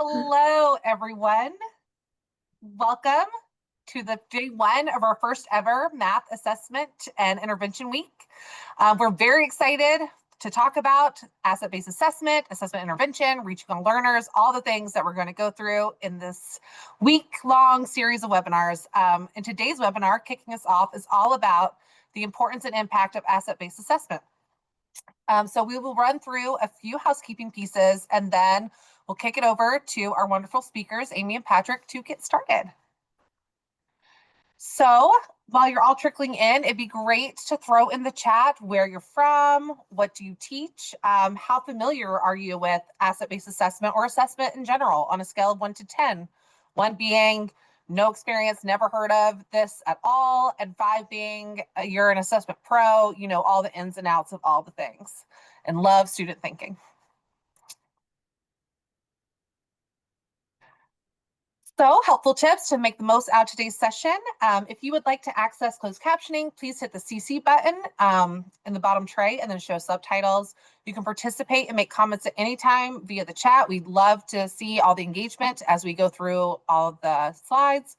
Hello, everyone. Welcome to the day one of our first ever math assessment and intervention week. We're very excited to talk about asset-based assessment, assessment intervention, reaching on learners, all the things that we're going to go through in this week-long series of webinars. And today's webinar, kicking us off, is all about the importance and impact of asset-based assessment. So we will run through a few housekeeping pieces, and then we'll kick it over to our wonderful speakers, Amy and Patrick, to get started. So while you're all trickling in, it'd be great to throw in the chat where you're from, what do you teach, how familiar are you with asset-based assessment or assessment in general on a scale of 1 to 10, 1 being no experience, never heard of this at all, and 5 being you're an assessment pro, you know all the ins and outs of all the things and love student thinking. So helpful tips to make the most out of today's session. If you would like to access closed captioning, please hit the CC button in the bottom tray and then show subtitles. You can participate and make comments at any time via the chat. We'd love to see all the engagement as we go through all of the slides.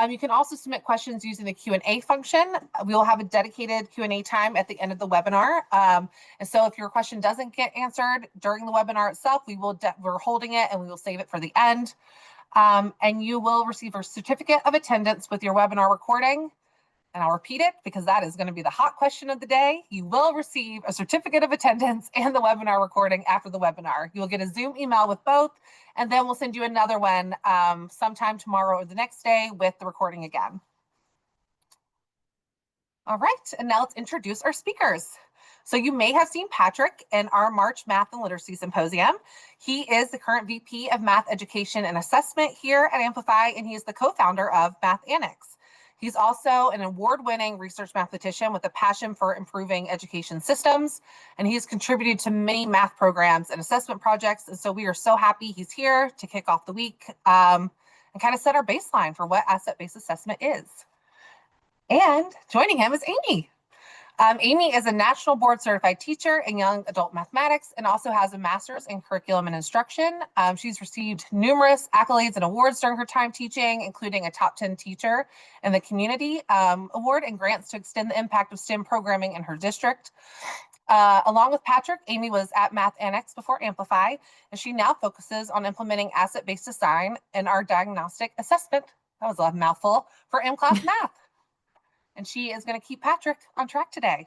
You can also submit questions using the Q&A function. We will have a dedicated Q&A time at the end of the webinar. And so if your question doesn't get answered during the webinar itself, we're holding it and we will save it for the end. And you will receive a certificate of attendance with your webinar recording. And I'll repeat it because that is going to be the hot question of the day. You will receive a certificate of attendance and the webinar recording after the webinar. You will get a Zoom email with both, and then we'll send you another one sometime tomorrow or the next day with the recording again. All right, and now let's introduce our speakers. So you may have seen Patrick in our March Math and Literacy Symposium. He is the current VP of Math Education and Assessment here at Amplify, and he is the co-founder of Math Annex. He's also an award-winning research mathematician with a passion for improving education systems, and he's contributed to many math programs and assessment projects, and so we are so happy he's here to kick off the week and kind of set our baseline for what asset-based assessment is. And joining him is Amy. Amy is a national board certified teacher in young adult mathematics and also has a master's in curriculum and instruction. She's received numerous accolades and awards during her time teaching, including a top 10 teacher in the community award and grants to extend the impact of STEM programming in her district. Along with Patrick, Amy was at Math Annex before Amplify, and she now focuses on implementing asset-based design in our diagnostic assessment. That was a mouthful for mCLASS math. And she is going to keep Patrick on track today.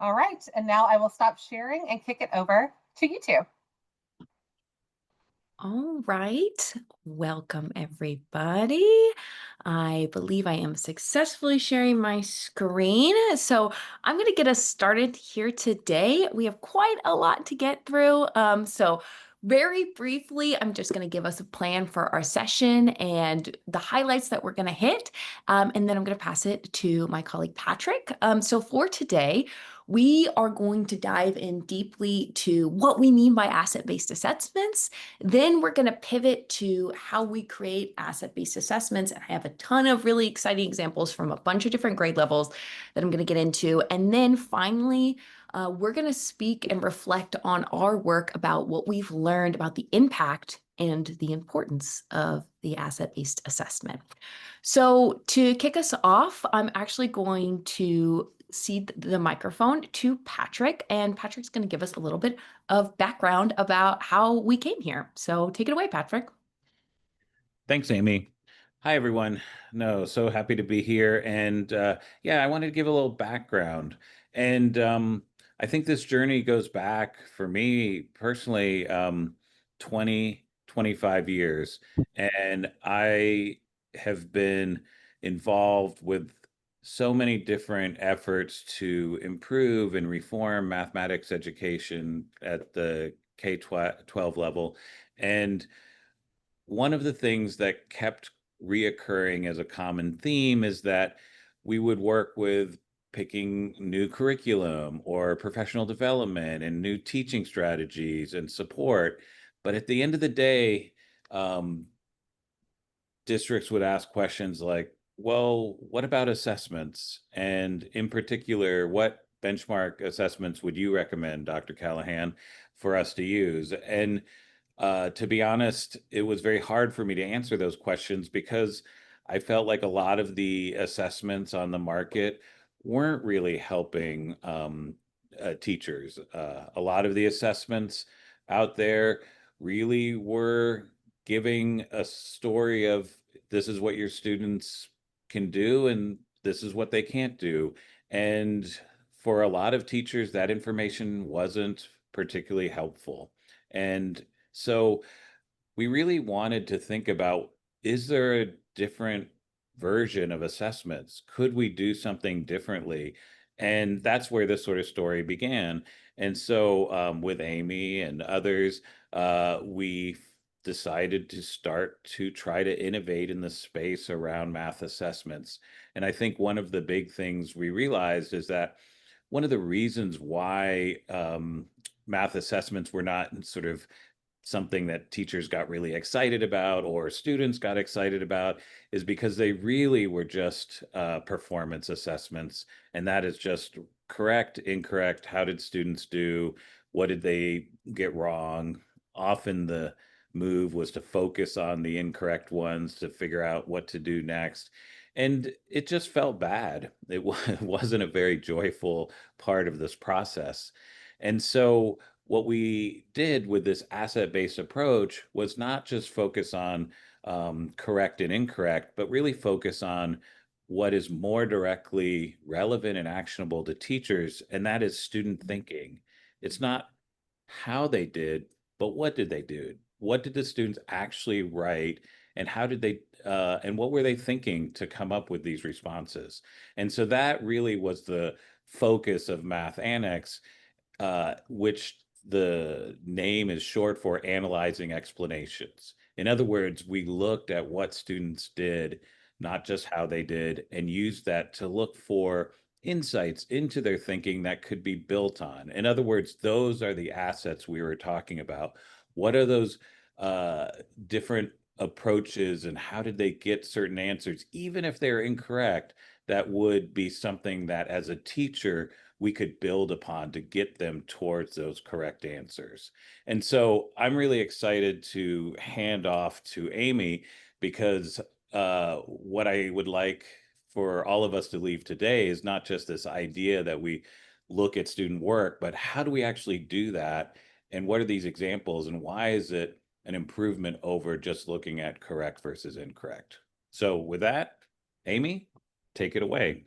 All right, and now I will stop sharing and kick it over to you two. All right, welcome everybody. I believe I am successfully sharing my screen. So I'm going to get us started here today. We have quite a lot to get through. So very briefly, I'm just going to give us a plan for our session and the highlights that we're going to hit. And then I'm going to pass it to my colleague Patrick. So for today, we are going to dive in deeply to what we mean by asset-based assessments. Then we're going to pivot to how we create asset-based assessments. And I have a ton of really exciting examples from a bunch of different grade levels that I'm going to get into. And then finally, we're going to speak and reflect on our work about what we've learned about the impact and the importance of the asset-based assessment. So to kick us off, I'm actually going to cede the microphone to Patrick, and Patrick's going to give us a little bit of background about how we came here. So take it away, Patrick. Thanks, Amy. Hi, everyone. No, so happy to be here. And yeah, I wanted to give a little background. And I think this journey goes back for me personally 20, 25 years. And I have been involved with so many different efforts to improve and reform mathematics education at the K-12 level. And one of the things that kept reoccurring as a common theme is that we would work with picking new curriculum or professional development and new teaching strategies and support. But at the end of the day, districts would ask questions like, well, what about assessments? And in particular, what benchmark assessments would you recommend, Dr. Callahan, for us to use? And To be honest, it was very hard for me to answer those questions because I felt like a lot of the assessments on the market weren't really helping teachers. A lot of the assessments out there really were giving a story of this is what your students can do and this is what they can't do. And for a lot of teachers, that information wasn't particularly helpful. And so we really wanted to think about, is there a different version of assessments? Could we do something differently? And that's where this sort of story began. And so with Amy and others, we decided to start to try to innovate in the space around math assessments. And I think one of the big things we realized is that one of the reasons why math assessments were not sort of something that teachers got really excited about or students got excited about is because they really were just performance assessments. And that is just correct, incorrect. How did students do? What did they get wrong? Often the move was to focus on the incorrect ones to figure out what to do next. And it just felt bad. It wasn't a very joyful part of this process. And so what we did with this asset-based approach was not just focus on correct and incorrect, but really focus on what is more directly relevant and actionable to teachers, and that is student thinking. It's not how they did, but what did they do? What did the students actually write, and how did they, and what were they thinking to come up with these responses? And so that really was the focus of Math Annex, which the name is short for analyzing explanations. In other words, we looked at what students did, not just how they did, and used that to look for insights into their thinking that could be built on. In other words, those are the assets we were talking about. What are those uh, different approaches and how did they get certain answers, even if they're incorrect? That would be something that as a teacher, we could build upon to get them towards those correct answers. And so I'm really excited to hand off to Amy because what I would like for all of us to leave today is not just this idea that we look at student work, but how do we actually do that? And what are these examples? And why is it an improvement over just looking at correct versus incorrect? So with that, Amy, take it away.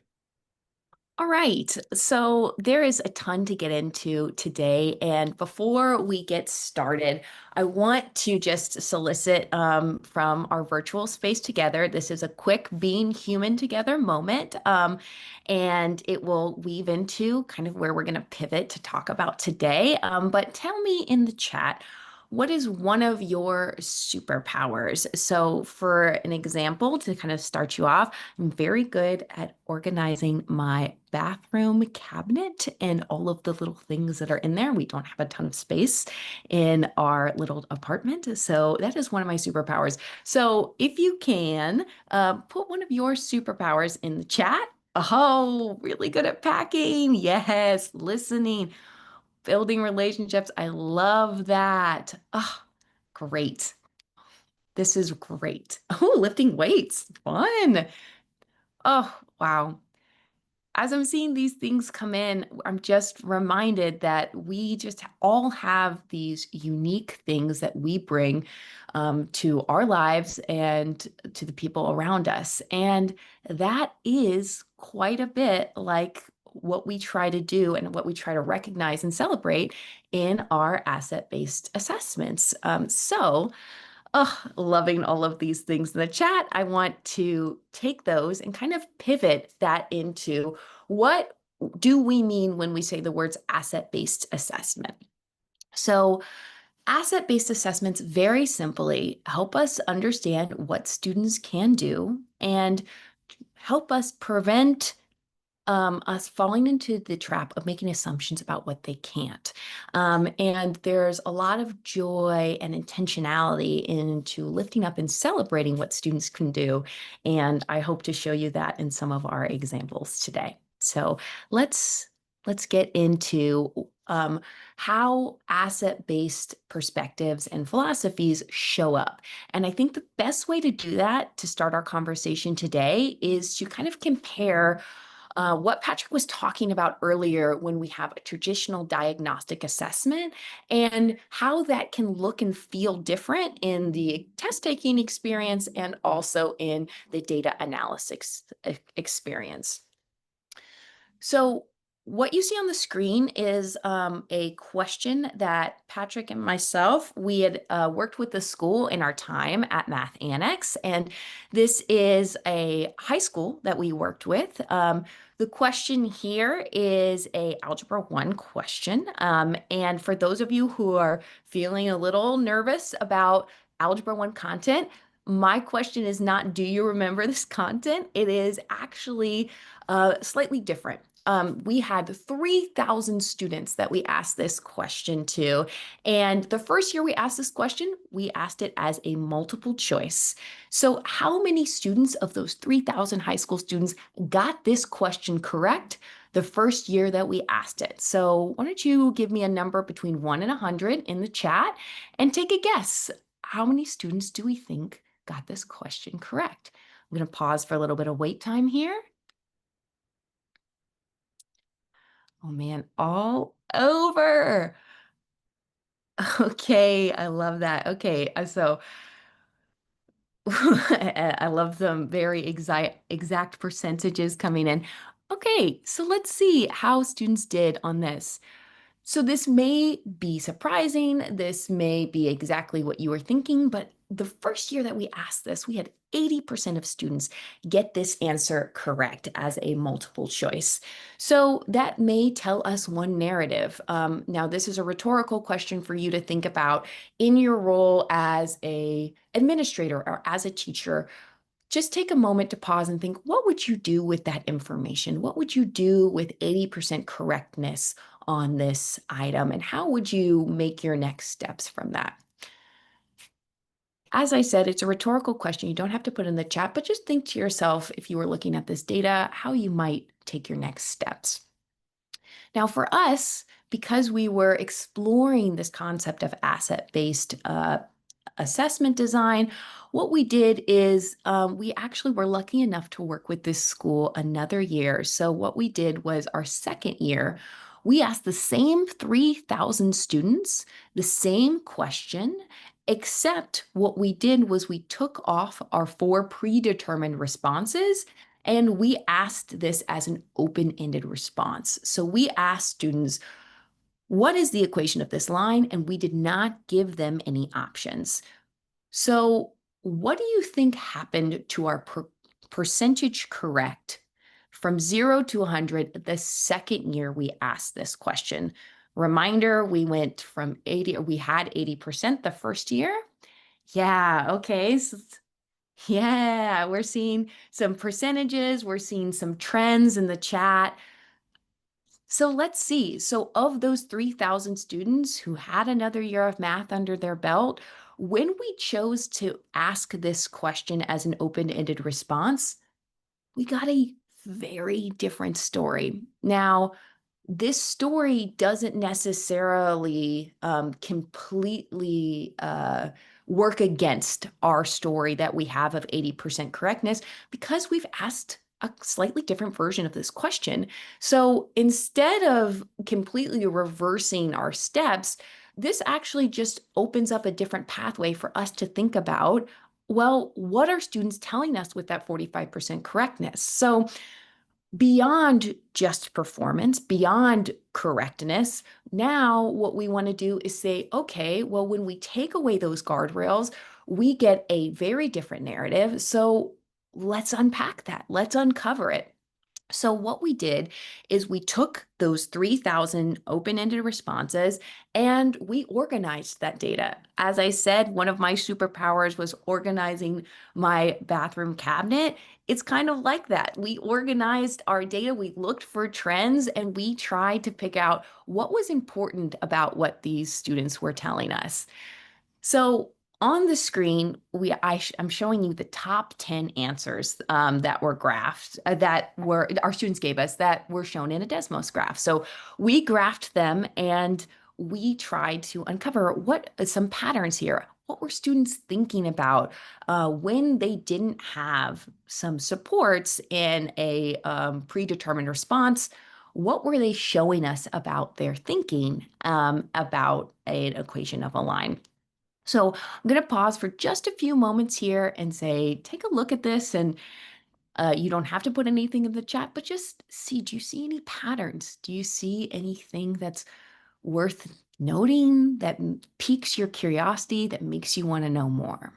All right, so there is a ton to get into today. And before we get started, I want to just solicit from our virtual space together. This is a quick being human together moment. And it will weave into kind of where we're going to pivot to talk about today. But tell me in the chat, what is one of your superpowers? So, for an example, to kind of start you off, I'm very good at organizing my bathroom cabinet and all of the little things that are in there. We don't have a ton of space in our little apartment. So that is one of my superpowers. So if you can, put one of your superpowers in the chat. Oh, really good at packing. Yes, listening, building relationships. I love that. Oh, great. This is great. Oh, lifting weights. Fun. Oh, wow. As I'm seeing these things come in, I'm just reminded that we just all have these unique things that we bring to our lives and to the people around us. And that is quite a bit like what we try to do and what we try to recognize and celebrate in our asset-based assessments. Oh, loving all of these things in the chat. I want to take those and kind of pivot that into what do we mean when we say the words asset-based assessment? So, asset-based assessments very simply help us understand what students can do and help us prevent us falling into the trap of making assumptions about what they can't. And there's a lot of joy and intentionality into lifting up and celebrating what students can do. And I hope to show you that in some of our examples today. So let's get into how asset-based perspectives and philosophies show up. And I think the best way to do that to start our conversation today is to kind of compare what Patrick was talking about earlier when we have a traditional diagnostic assessment and how that can look and feel different in the test taking experience and also in the data analysis experience. So what you see on the screen is a question that Patrick and myself, we had worked with the school in our time at Math Annex, and this is a high school that we worked with. The question here is a Algebra 1 question, and for those of you who are feeling a little nervous about Algebra 1 content, my question is not, do you remember this content? It is actually slightly different. We had 3,000 students that we asked this question to. And the first year we asked this question, we asked it as a multiple choice. So how many students of those 3,000 high school students got this question correct the first year that we asked it? So why don't you give me a number between 1 and 100 in the chat and take a guess. How many students do we think got this question correct? I'm going to pause for a little bit of wait time here. Oh man, all over. Okay, I love that. Okay, so I love some very exact percentages coming in. Okay, so let's see how students did on this. So this may be surprising. This may be exactly what you were thinking, but the first year that we asked this, we had 80% of students get this answer correct as a multiple choice. So that may tell us one narrative. Now, this is a rhetorical question for you to think about in your role as an administrator or as a teacher. Just take a moment to pause and think, what would you do with that information? What would you do with 80% correctness on this item? And how would you make your next steps from that? As I said, it's a rhetorical question. You don't have to put in the chat, but just think to yourself, if you were looking at this data, how you might take your next steps. Now, for us, because we were exploring this concept of asset-based assessment design, what we did is we actually were lucky enough to work with this school another year. So what we did was our second year, we asked the same 3,000 students the same question, except what we did was we took off our 4 predetermined responses and we asked this as an open-ended response. So we asked students, what is the equation of this line? And we did not give them any options. So what do you think happened to our percentage correct from 0 to 100 the second year we asked this question? Reminder, we went from 80, we had 80% the first year. Yeah, okay. So yeah, we're seeing some percentages, we're seeing some trends in the chat. So let's see. So of those 3,000 students who had another year of math under their belt, when we chose to ask this question as an open-ended response, we got a very different story. Now, this story doesn't necessarily completely work against our story that we have of 80% correctness because we've asked a slightly different version of this question. So instead of completely reversing our steps, this actually just opens up a different pathway for us to think about, well, what are students telling us with that 45% correctness? So beyond just performance, beyond correctness, now what we want to do is say, okay, well, when we take away those guardrails, we get a very different narrative. So let's unpack that. Let's uncover it. So what we did is we took those 3,000 open-ended responses and we organized that data. As I said, one of my superpowers was organizing my bathroom cabinet. It's kind of like that. We organized our data, we looked for trends, and we tried to pick out what was important about what these students were telling us. So On the screen, I'm showing you the top 10 answers that were graphed, that were our students gave us, that were shown in a Desmos graph. So we graphed them and we tried to uncover what some patterns here. What were students thinking about when they didn't have some supports in a predetermined response? What were they showing us about their thinking about an equation of a line? So I'm going to pause for just a few moments here and say, take a look at this. And you don't have to put anything in the chat, but just see, do you see any patterns? Do you see anything that's worth noting, that piques your curiosity, that makes you want to know more?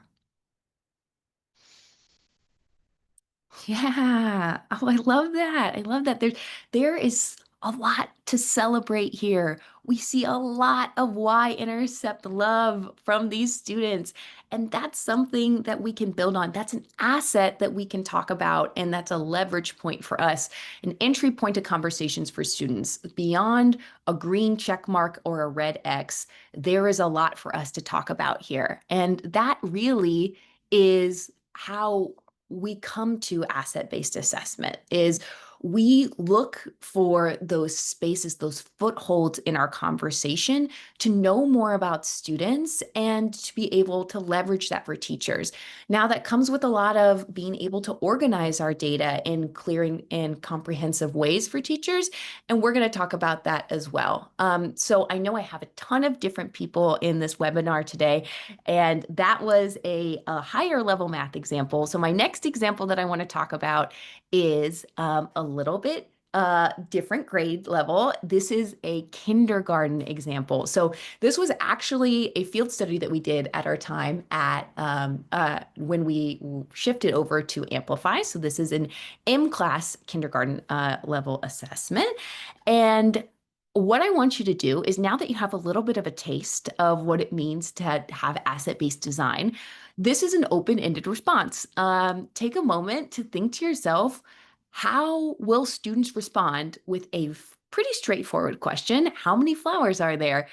Yeah. Oh, I love that. I love that. There is a lot to celebrate here. We see a lot of Y-intercept love from these students. And that's something that we can build on. That's an asset that we can talk about. And that's a leverage point for us, an entry point to conversations for students. Beyond a green check mark or a red X, there is a lot for us to talk about here. And that really is how we come to asset-based assessment. Is we look for those spaces, those footholds in our conversation to know more about students and to be able to leverage that for teachers. Now, that comes with a lot of being able to organize our data in clear and comprehensive ways for teachers. And we're going to talk about that as well. So I know I have a ton of different people in this webinar today, and that was a higher level math example. So my next example that I want to talk about is a little bit different grade level. This is a kindergarten example. So this was actually a field study that we did at our time at when we shifted over to Amplify. So this is an mCLASS kindergarten level assessment. And what I want you to do is, now that you have a little bit of a taste of what it means to have asset-based design, this is an open-ended response. Take a moment to think to yourself, how will students respond with a pretty straightforward question? How many flowers are there?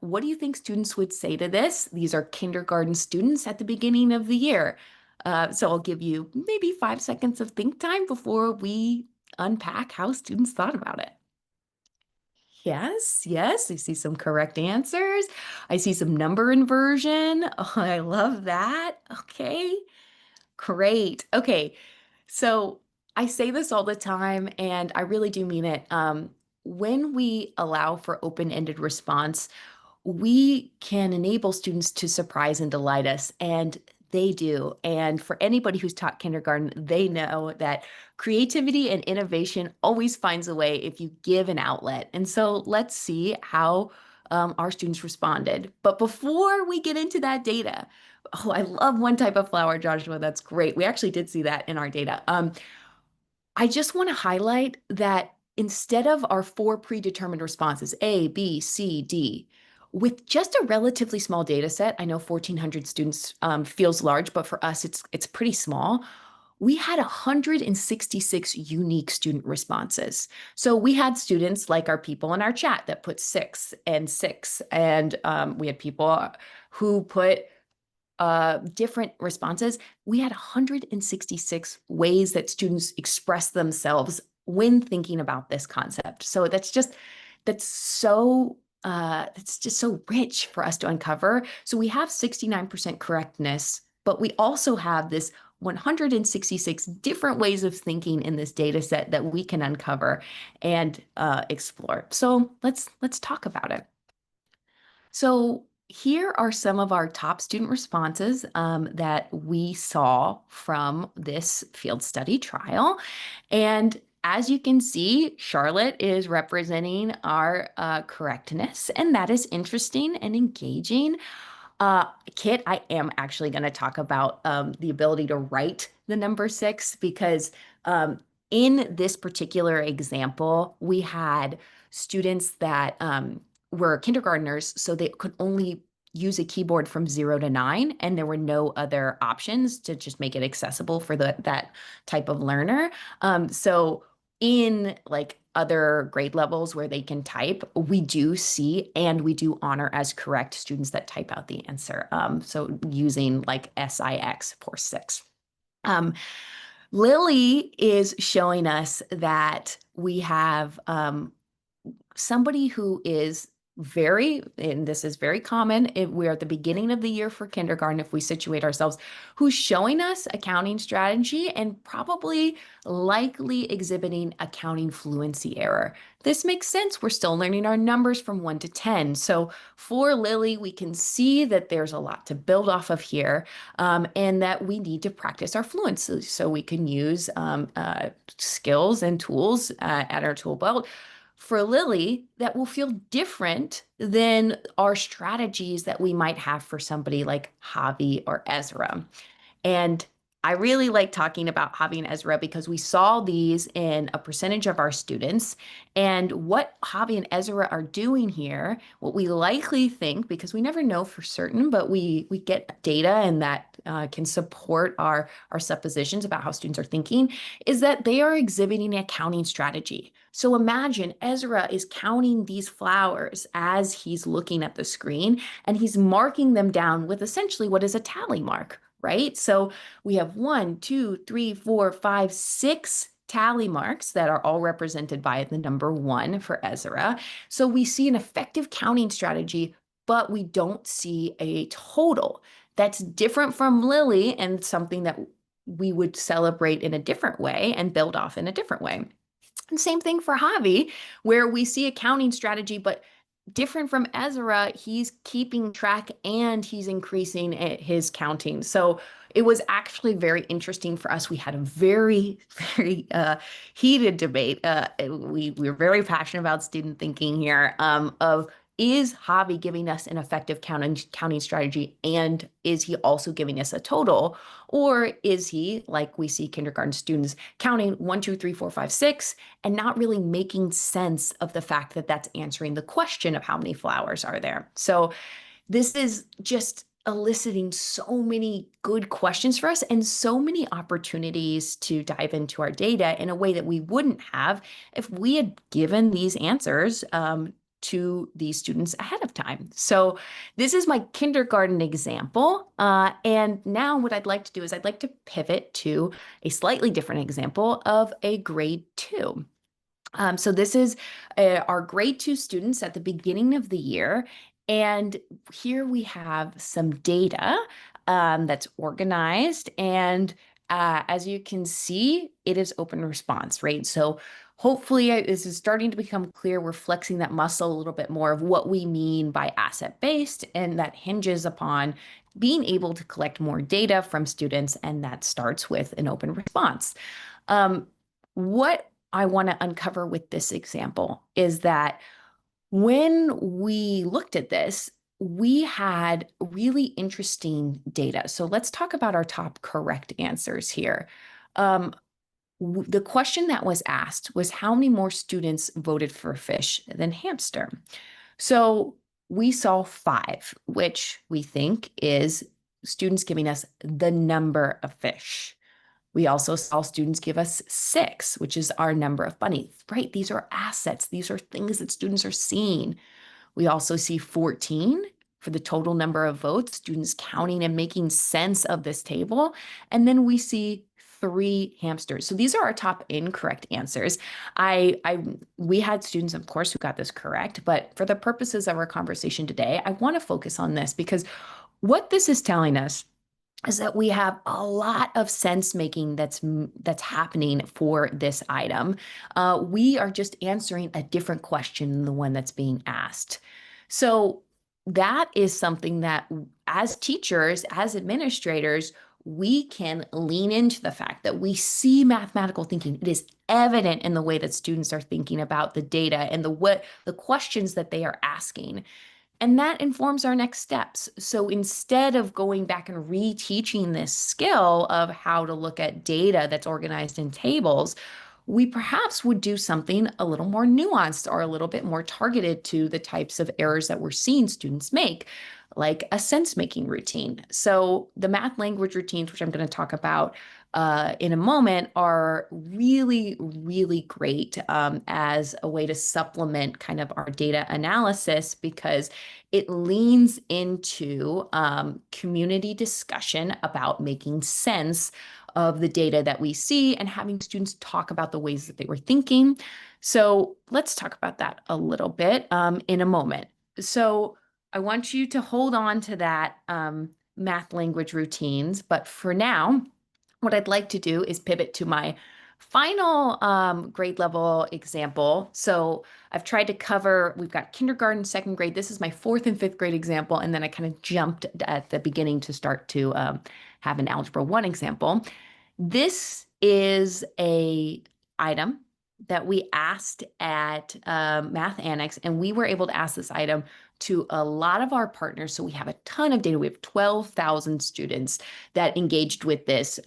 What do you think students would say to this? These are kindergarten students at the beginning of the year. So I'll give you maybe 5 seconds of think time before we unpack how students thought about it. Yes, yes, I see some correct answers. I see some number inversion. Oh, I love that. Okay, great. Okay, so I say this all the time, and I really do mean it. When we allow for open-ended response, we can enable students to surprise and delight us, and they do. And for anybody who's taught kindergarten, they know that creativity and innovation always finds a way if you give an outlet. And so let's see how our students responded. But before we get into that data, oh, I love one type of flower, Joshua. That's great. We actually did see that in our data. I just want to highlight that instead of our 4 predetermined responses, A, B, C, D, with just a relatively small data set, I know 1,400 students feels large, but for us, it's pretty small. We had 166 unique student responses. So we had students like our people in our chat that put 6 and 6, and we had people who put different responses. We had 166 ways that students express themselves when thinking about this concept. So that's just so it's just so rich for us to uncover. So we have 69% correctness, but we also have this 166 different ways of thinking in this data set that we can uncover and explore. So let's talk about it. So here are some of our top student responses that we saw from this field study trial. And as you can see, Charlotte is representing our correctness, and that is interesting and engaging. Kit, I am actually going to talk about the ability to write the number 6, because in this particular example, we had students that were kindergartners, so they could only use a keyboard from 0 to 9, and there were no other options to just make it accessible for that type of learner. So in like other grade levels where they can type, we do see and we do honor as correct students that type out the answer. So using like SIX for 6. Lily is showing us that we have somebody who is and this is very common if we're at the beginning of the year for kindergarten, if we situate ourselves, who's showing us accounting strategy and probably likely exhibiting accounting fluency error. This makes sense. We're still learning our numbers from 1 to 10. So for Lily, we can see that there's a lot to build off of here, and that we need to practice our fluency so we can use skills and tools at our tool belt for Lily that will feel different than our strategies that we might have for somebody like Javi or Ezra. And I really like talking about Javi and Ezra because we saw these in a percentage of our students. And what Javi and Ezra are doing here, what we likely think, because we never know for certain, but we get data and that can support our suppositions about how students are thinking, is that they are exhibiting an accounting strategy. So imagine Ezra is counting these flowers as he's looking at the screen, and he's marking them down with essentially what is a tally mark, right? So we have 1, 2, 3, 4, 5, 6 tally marks that are all represented by the number 1 for Ezra. So we see an effective counting strategy, but we don't see a total. That's different from Lily and something that we would celebrate in a different way and build off in a different way. And same thing for Javi, where we see a counting strategy, but different from Ezra, he's keeping track and he's increasing his counting. So it was actually very interesting for us. We had a very, very heated debate. We were very passionate about student thinking here of, is Javi giving us an effective counting strategy, and is he also giving us a total? Or is he, like we see kindergarten students, counting 1, 2, 3, 4, 5, 6, and not really making sense of the fact that that's answering the question of how many flowers are there? So this is just eliciting so many good questions for us and so many opportunities to dive into our data in a way that we wouldn't have if we had given these answers to these students ahead of time. So this is my kindergarten example. And now what I'd like to do is I'd like to pivot to a slightly different example of a grade 2. So this is our grade 2 students at the beginning of the year. And here we have some data that's organized. And as you can see, it is open response, right? So hopefully this is starting to become clear. We're flexing that muscle a little bit more of what we mean by asset-based, and that hinges upon being able to collect more data from students, and that starts with an open response. What I want to uncover with this example is that when we looked at this, we had really interesting data. So let's talk about our top correct answers here. The question that was asked was how many more students voted for fish than hamster? So we saw 5, which we think is students giving us the number of fish. We also saw students give us 6, which is our number of bunnies, right? These are assets. These are things that students are seeing. We also see 14 for the total number of votes, students counting and making sense of this table. And then we see 3 hamsters. So these are our top incorrect answers. We had students, of course, who got this correct, but for the purposes of our conversation today, I want to focus on this because what this is telling us is that we have a lot of sense making that's happening for this item. We are just answering a different question than the one that's being asked. So that is something that as teachers, as administrators, we can lean into the fact that we see mathematical thinking. It is evident in the way that students are thinking about the data and the questions that they are asking. And that informs our next steps. So instead of going back and reteaching this skill of how to look at data that's organized in tables, we perhaps would do something a little more nuanced or a little bit more targeted to the types of errors that we're seeing students make. like a sense-making routine. So the math language routines, which I'm going to talk about in a moment, are really, really great as a way to supplement kind of our data analysis, because it leans into community discussion about making sense of the data that we see and having students talk about the ways that they were thinking. So let's talk about that a little bit in a moment. So I want you to hold on to that math language routines. But for now, what I'd like to do is pivot to my final grade level example. So I've tried to cover, we've got kindergarten, second grade. This is my fourth and fifth grade example. And then I kind of jumped at the beginning to start to have an Algebra 1 example. This is a item that we asked at Math Annex, and we were able to ask this item to a lot of our partners. So we have a ton of data. We have 12,000 students that engaged with this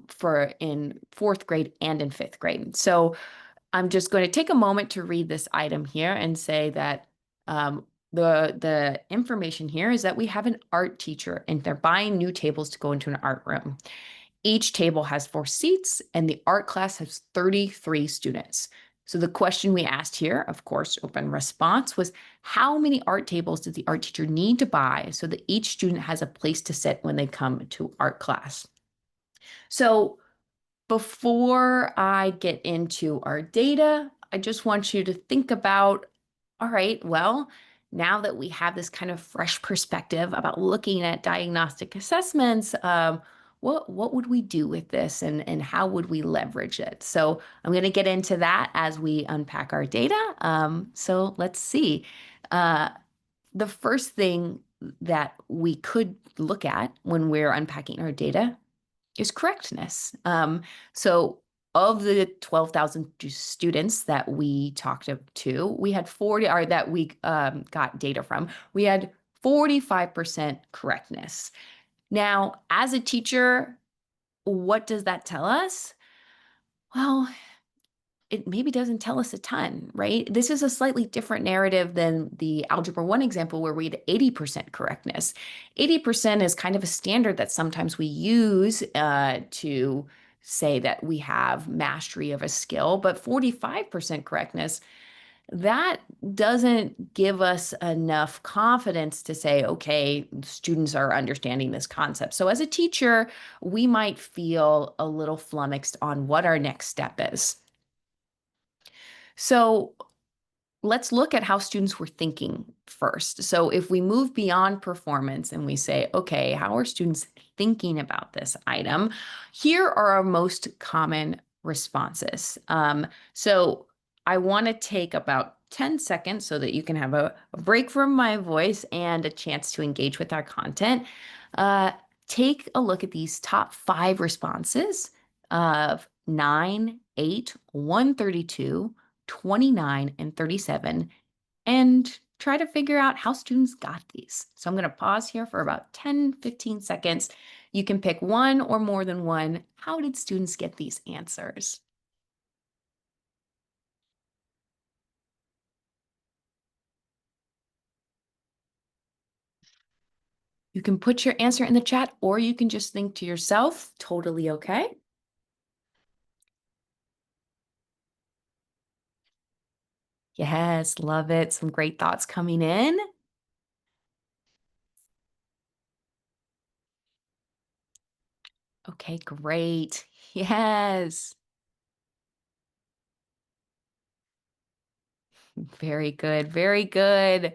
for in fourth grade and in fifth grade. So I'm just going to take a moment to read this item here and say that the information here is that we have an art teacher and they're buying new tables to go into an art room. Each table has 4 seats, and the art class has 33 students. So the question we asked here, of course, open response, was how many art tables does the art teacher need to buy so that each student has a place to sit when they come to art class? So before I get into our data, I just want you to think about, all right, well, now that we have this kind of fresh perspective about looking at diagnostic assessments, what would we do with this, and how would we leverage it? So I'm going to get into that as we unpack our data. So let's see. The first thing that we could look at when we're unpacking our data is correctness. So of the 12,000 students that we talked to, we had 40, or that we got data from, we had 45% correctness. Now, as a teacher, what does that tell us? Well, it maybe doesn't tell us a ton, right? This is a slightly different narrative than the Algebra 1 example where we had 80% correctness. 80% is kind of a standard that sometimes we use to say that we have mastery of a skill, but 45% correctness, that doesn't give us enough confidence to say, okay, students are understanding this concept. So as a teacher, we might feel a little flummoxed on what our next step is. So let's look at how students were thinking first. So if we move beyond performance and we say, okay, how are students thinking about this item? Here are our most common responses. So I want to take about 10 seconds so that you can have a break from my voice and a chance to engage with our content. Take a look at these top 5 responses of 9, 8, 132, 29, and 37, and try to figure out how students got these. So I'm going to pause here for about 10, 15 seconds. You can pick one or more than one. How did students get these answers? You can put your answer in the chat, or you can just think to yourself, totally okay. Yes, love it. Some great thoughts coming in. Okay, great. Yes. Very good. Very good.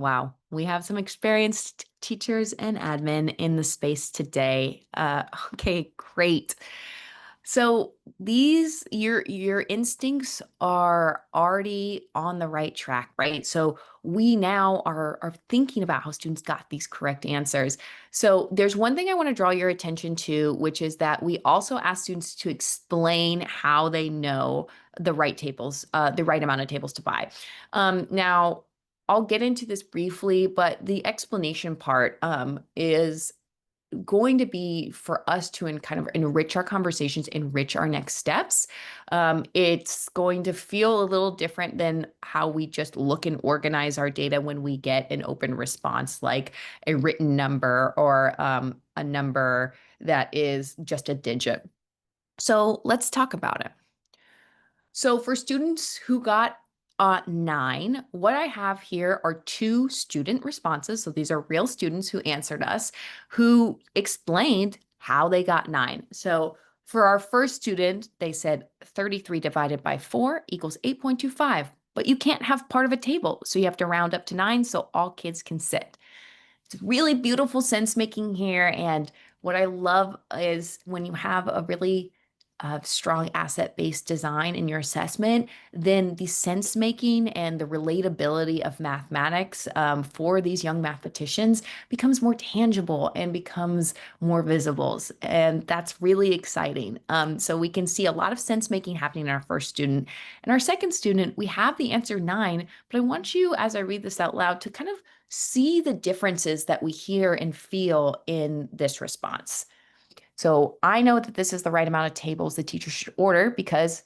Wow, we have some experienced teachers and admin in the space today. Okay, great. So your instincts are already on the right track, right? So we now are thinking about how students got these correct answers. So there's one thing I want to draw your attention to, which is that we also ask students to explain how they know the right tables, the right amount of tables to buy. Now, I'll get into this briefly, but the explanation part is going to be for us to kind of enrich our conversations, enrich our next steps. It's going to feel a little different than how we just look and organize our data when we get an open response, like a written number or a number that is just a digit. So let's talk about it. So for students who got 9, what I have here are 2 student responses. So these are real students who answered us, who explained how they got 9. So for our first student, they said 33 divided by 4 equals 8.25. But you can't have part of a table, so you have to round up to 9 so all kids can sit. It's really beautiful sense making here. And what I love is when you have a really strong asset-based design in your assessment, then the sense making and the relatability of mathematics for these young mathematicians becomes more tangible and becomes more visible. And that's really exciting. So we can see a lot of sense making happening in our first student. And our second student, we have the answer 9, but I want you, as I read this out loud, to kind of see the differences that we hear and feel in this response. So I know that this is the right amount of tables the teacher should order because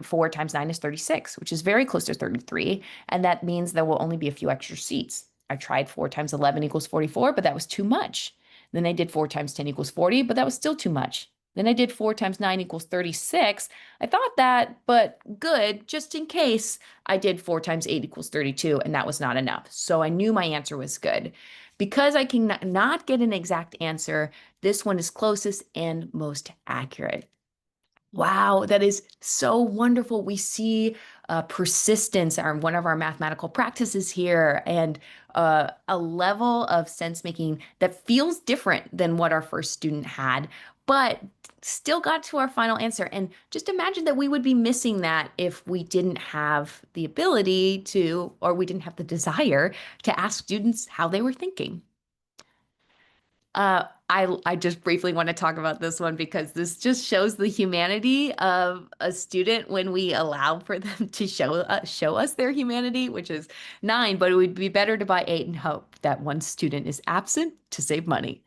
4 times 9 is 36, which is very close to 33. And that means there will only be a few extra seats. I tried 4 times 11 equals 44, but that was too much. Then I did 4 times 10 equals 40, but that was still too much. Then I did 4 times 9 equals 36. I thought that, but good, just in case I did 4 times 8 equals 32, and that was not enough. So I knew my answer was good. Because I can not get an exact answer, this one is closest and most accurate. Wow, that is so wonderful. We see persistence on one of our mathematical practices here and a level of sense making that feels different than what our first student had, but still got to our final answer. And just imagine that we would be missing that if we didn't have the ability to, or we didn't have the desire to ask students how they were thinking. I just briefly want to talk about this one because this just shows the humanity of a student when we allow for them to show us their humanity, which is 9, but it would be better to buy 8 and hope that one student is absent to save money.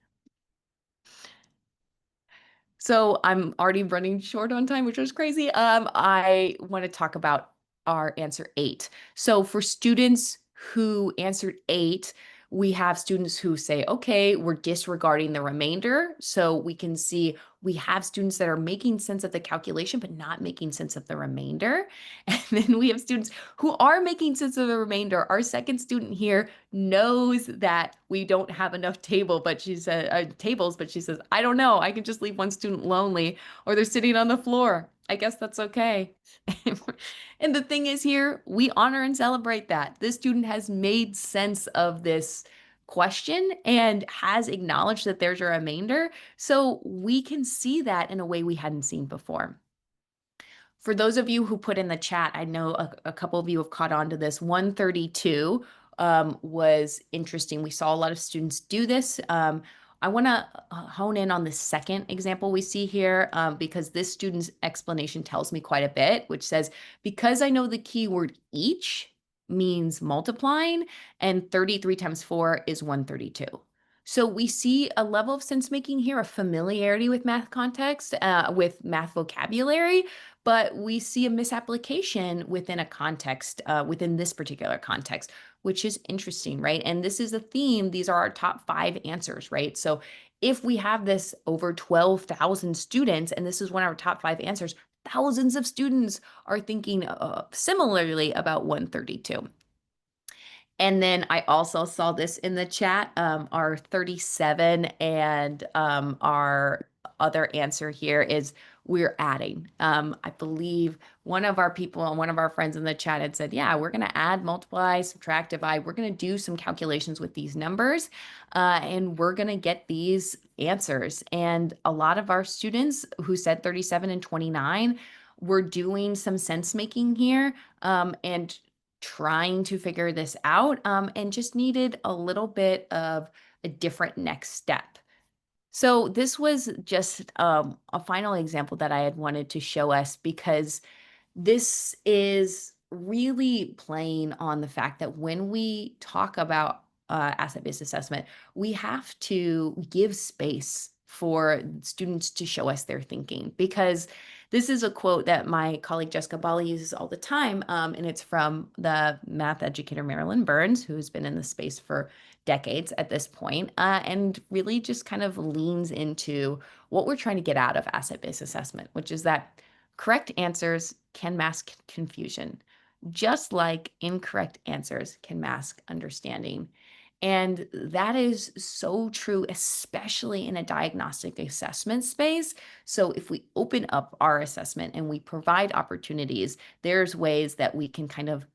So I'm already running short on time, which was crazy. I want to talk about our answer 8. So for students who answered 8, we have students who say, okay, we're disregarding the remainder. So we can see we have students that are making sense of the calculation, but not making sense of the remainder. And then we have students who are making sense of the remainder. Our second student here knows that we don't have enough tables, but she says, I don't know. I can just leave one student lonely, or they're sitting on the floor. I guess that's okay. And the thing is here, we honor and celebrate that. This student has made sense of this question and has acknowledged that there's a remainder. So we can see that in a way we hadn't seen before. For those of you who put in the chat, I know a couple of you have caught on to this. 132 was interesting. We saw a lot of students do this. I want to hone in on the second example we see here because this student's explanation tells me quite a bit, which says, because I know the keyword each means multiplying, and 33 times 4 is 132. So we see a level of sense making here, a familiarity with math context, with math vocabulary, but we see a misapplication within a context, within this particular context, which is interesting, right? And this is a theme. These are our top 5 answers, right? So if we have this over 12,000 students, and this is one of our top 5 answers, thousands of students are thinking similarly about 132. And then I also saw this in the chat, our 37 and our other answer here is we're adding. I believe one of our people and one of our friends in the chat had said, yeah, we're going to add, multiply, subtract, divide. We're going to do some calculations with these numbers and we're going to get these answers. And a lot of our students who said 37 and 29 were doing some sense making here and trying to figure this out and just needed a little bit of a different next step. So this was just a final example that I had wanted to show us because this is really playing on the fact that when we talk about asset-based assessment, we have to give space for students to show us their thinking, because this is a quote that my colleague Jessica Bali uses all the time, and it's from the math educator Marilyn Burns, who's been in the space for decades at this point, and really just kind of leans into what we're trying to get out of asset-based assessment, which is that correct answers can mask confusion, just like incorrect answers can mask understanding. And that is so true, especially in a diagnostic assessment space. So if we open up our assessment and we provide opportunities, there's ways that we can kind of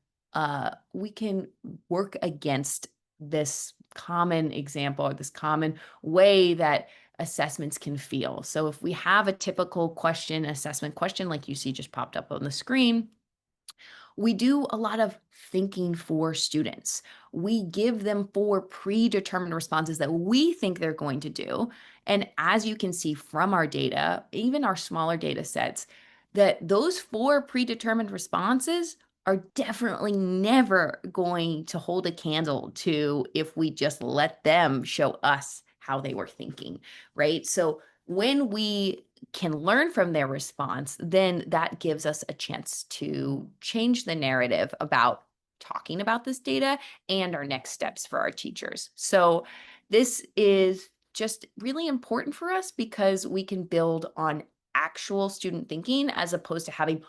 we can work against this common example, or this common way that assessments can feel. So if we have a typical question, assessment question, like you see just popped up on the screen, we do a lot of thinking for students. We give them 4 predetermined responses that we think they're going to do. And as you can see from our data, even our smaller data sets, that those 4 predetermined responses are definitely never going to hold a candle to if we just let them show us how they were thinking, right? So when we can learn from their response, then that gives us a chance to change the narrative about talking about this data and our next steps for our teachers. So this is just really important for us because we can build on actual student thinking as opposed to having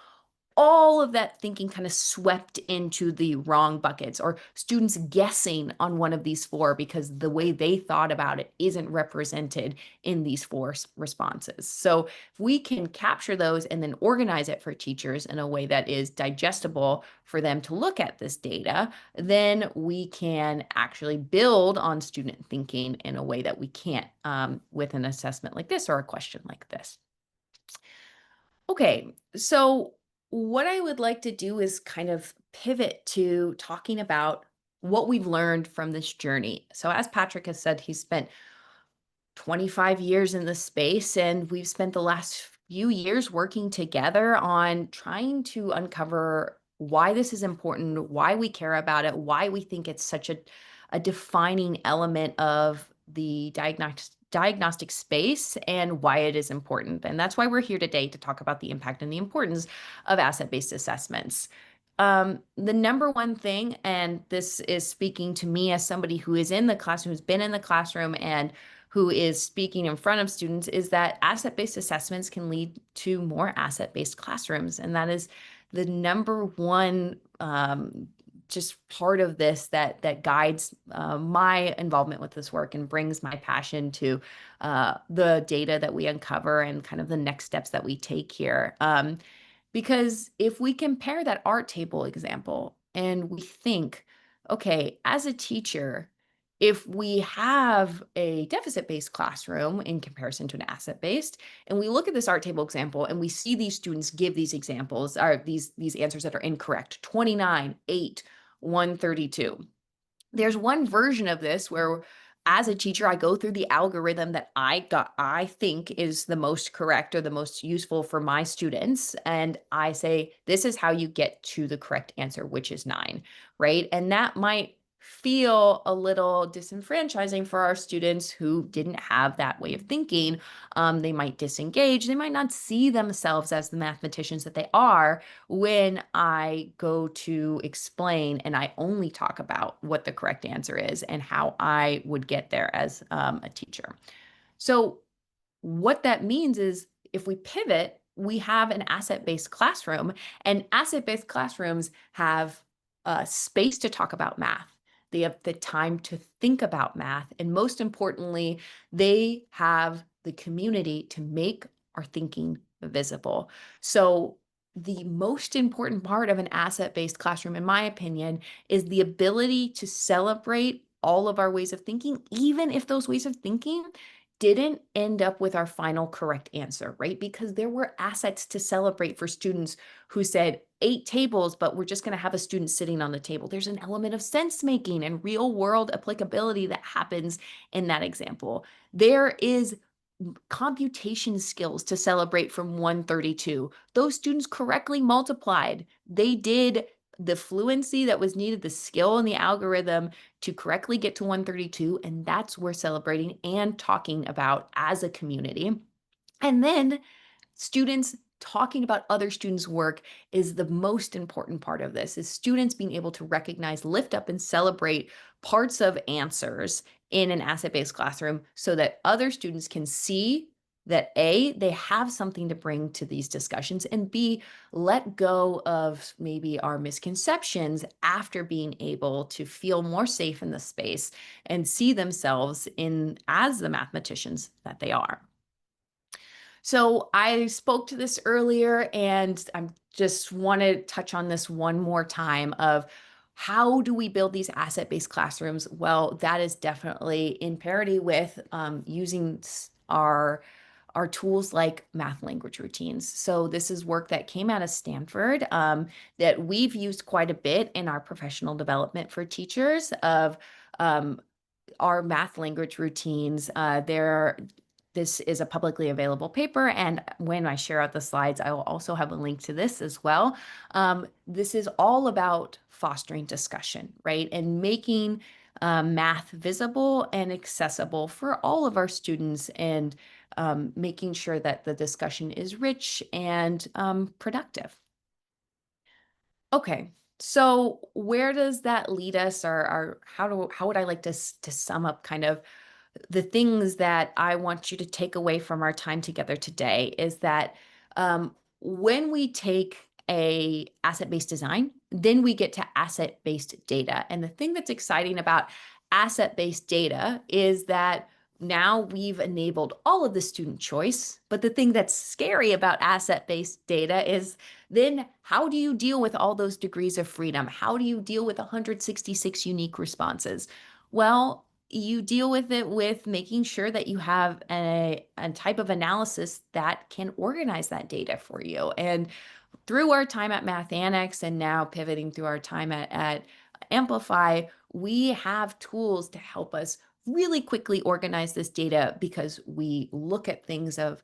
all of that thinking kind of swept into the wrong buckets, or students guessing on one of these 4 because the way they thought about it isn't represented in these 4 responses. So if we can capture those and then organize it for teachers in a way that is digestible for them to look at this data, then we can actually build on student thinking in a way that we can't with an assessment like this or a question like this. Okay, so what I would like to do is kind of pivot to talking about what we've learned from this journey. So as Patrick has said, he's spent 25 years in this space, and we've spent the last few years working together on trying to uncover why this is important, why we care about it, why we think it's such a defining element of the diagnostic space, and why it is important. And that's why we're here today, to talk about the impact and the importance of asset-based assessments. The number one thing, and this is speaking to me as somebody who is in the classroom, who's been in the classroom and who is speaking in front of students, is that asset-based assessments can lead to more asset-based classrooms. And that is the number one just part of this that guides my involvement with this work and brings my passion to the data that we uncover and kind of the next steps that we take here. Because if we compare that art table example and we think, okay, as a teacher, if we have a deficit-based classroom in comparison to an asset-based, and we look at this art table example and we see these students give these examples, or these answers that are incorrect, 29, 8, 132. There's one version of this where, as a teacher, I go through the algorithm that I think is the most correct or the most useful for my students. And I say, this is how you get to the correct answer, which is 9, right? And that might feel a little disenfranchising for our students who didn't have that way of thinking. They might disengage. They might not see themselves as the mathematicians that they are when I go to explain and I only talk about what the correct answer is and how I would get there as a teacher. So what that means is, if we pivot, we have an asset-based classroom, and asset-based classrooms have space to talk about math. They have the time to think about math. And most importantly, they have the community to make our thinking visible. So the most important part of an asset-based classroom, in my opinion, is the ability to celebrate all of our ways of thinking, even if those ways of thinking didn't end up with our final correct answer, right? Because there were assets to celebrate for students who said 8 tables, but we're just going to have a student sitting on the table. There's an element of sense making and real world applicability that happens in that example. There is computation skills to celebrate from 132. Those students correctly multiplied. They did the fluency that was needed, the skill in the algorithm to correctly get to 132. And that's worth celebrating and talking about as a community. And then students talking about other students' work is the most important part of this, is students being able to recognize, lift up, and celebrate parts of answers in an asset-based classroom so that other students can see that A, they have something to bring to these discussions, and B, let go of maybe our misconceptions after being able to feel more safe in the space and see themselves in as the mathematicians that they are. So I spoke to this earlier, and I just want to touch on this one more time of how do we build these asset-based classrooms? Well, that is definitely in parity with using our tools like math language routines. So this is work that came out of Stanford that we've used quite a bit in our professional development for teachers of our math language routines. This is a publicly available paper, and when I share out the slides, I will also have a link to this as well. This is all about fostering discussion, right? And making math visible and accessible for all of our students, and making sure that the discussion is rich and productive. Okay, so where does that lead us, or how would I like to sum up kind of the things that I want you to take away from our time together today? Is that when we take a asset-based design, then we get to asset-based data. And the thing that's exciting about asset-based data is that now we've enabled all of the student choice. But the thing that's scary about asset-based data is then how do you deal with all those degrees of freedom? How do you deal with 166 unique responses? Well, you deal with it with making sure that you have a type of analysis that can organize that data for you. And through our time at Math Annex, and now pivoting through our time at Amplify, we have tools to help us really quickly organize this data, because we look at things of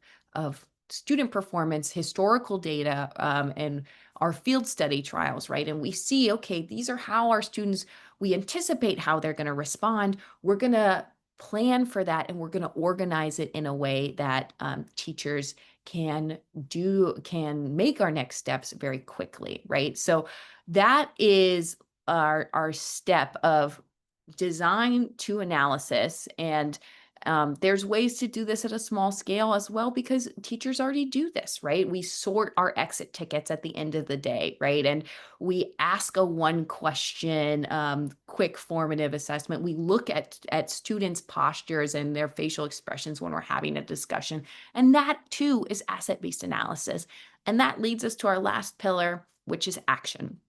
student performance, historical data, and our field study trials, right? And we see, okay, these are how our students, we anticipate how they're going to respond. We're going to plan for that, and we're going to organize it in a way that teachers can make our next steps very quickly, right? So that is our step of design to analysis. And there's ways to do this at a small scale as well, because teachers already do this, right? We sort our exit tickets at the end of the day, right? And we ask a one question, quick formative assessment. We look at students' postures and their facial expressions when we're having a discussion. And that too is asset-based analysis. And that leads us to our last pillar, which is action.